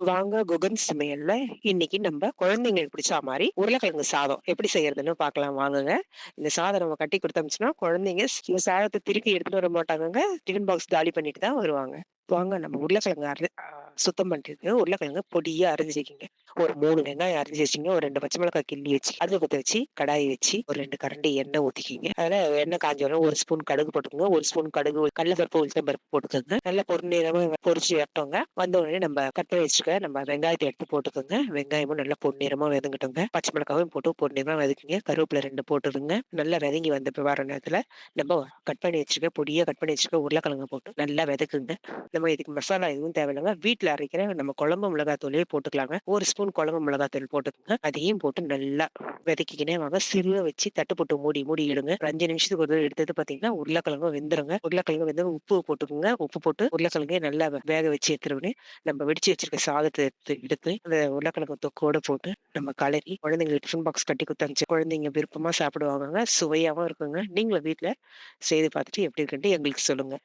வாங்க குகன் சமையல்ல இன்னைக்கு நம்ம குழந்தைங்களுக்கு பிடிச்ச மாதிரி உருளைக்கிழங்கு சாதம் எப்படி செய்யறதுன்னு பார்க்கலாம் வாங்குங்க. இந்த சாதம் நம்ம கட்டி கொடுத்தோம்ச்சுன்னா குழந்தைங்க இந்த சாதத்தை திருப்பி எடுத்துட்டு வர மாட்டாங்கங்க. டிஃபன் பாக்ஸ் காலி பண்ணிட்டு தான் வருவாங்க. வாங்க நம்ம உருளைக்கிழங்கு சுத்தம் பண்ணிட்டு உருளைக்கிழங்கு பொடியா அரிஞ்சிக்கிங்க. ஒரு 3 வெங்காயம் அரிஞ்சு வச்சுங்க. ஒரு 2 பச்சை மிளகாய் கிள்ளி வச்சு அடுப்பு பத்த வச்சு கடாயை வச்சு ஒரு 2 கரண்டி எண்ணெய் ஊத்திக்கிங்க. அதுல எண்ணெய் காஞ்சோடனே ஒரு ஸ்பூன் கடுகு போட்டுக்கோங்க. ஒரு ஸ்பூன் கடுகு கடலைப்பருப்பு உளுத்தம் பருப்பு போட்டுக்கோங்க. நல்லா பொன்னிறமா பொரிச்சு வரட்டுங்க. வந்த உடனே நம்ம கட் பண்ணி வச்சுக்க நம்ம வெங்காயத்தை எடுத்து போட்டுக்கோங்க. வெங்காயமும் நல்லா பொன்னிறமா வதங்கட்டுங்க. பச்சை மிளகாயும் போட்டு பொன்னிறமா வதக்கிங்க. கருவேப்பிலை 2 போட்டுருங்க. நல்லா வதங்கி வந்த வர நேரத்துல நம்ம கட் பண்ணி வச்சுக்க பொடியா கட் பண்ணி வச்சுக்க உருளைக்கிழங்கு போட்டு நல்லா வதக்குங்க. நம்ம இதுக்கு மசாலா எதுவும் தேவையில்லைங்க. வீட்ல அரைக்கிற நம்ம குழம்பு மிளகாத்தூளே போட்டுக்கலாங்க. ஒரு ஸ்பூன் குழம்பு மிளகாத்தூள் போட்டுக்கோங்க. அதையும் போட்டு நல்லா வதக்கிக்கினே வாங்க. சிறுவ வச்சு தட்டு போட்டு மூடி மூடி இடுங்க. ஒரு 5 நிமிஷத்துக்கு ஒரு தடவை எடுத்தது பாத்தீங்கன்னா உருளைக்கிழங்கு வெந்துருங்க. உருளைக்கிழங்கு வெந்து உப்பு போட்டுக்கோங்க. உப்பு போட்டு உருளைக்கிழங்கையும் நல்லா வேக வச்சு எடுத்துருவோம். நம்ம வெடிச்சு வச்சிருக்க சாதத்தை எடுத்து அந்த உருளைக்கிழங்கு தொக்கோட போட்டு நம்ம கலரி குழந்தைங்களுக்கு டிஃபன் பாக்ஸ் கட்டி குடுத்து அனுப்பிச்சு குழந்தைங்க விருப்பமா சாப்பிடுவாங்கங்க. சுவையாவும் இருக்குங்க. நீங்களும் வீட்ல செய்து பார்த்துட்டு எப்படி இருக்குன்ட்டு எங்களுக்கு சொல்லுங்க.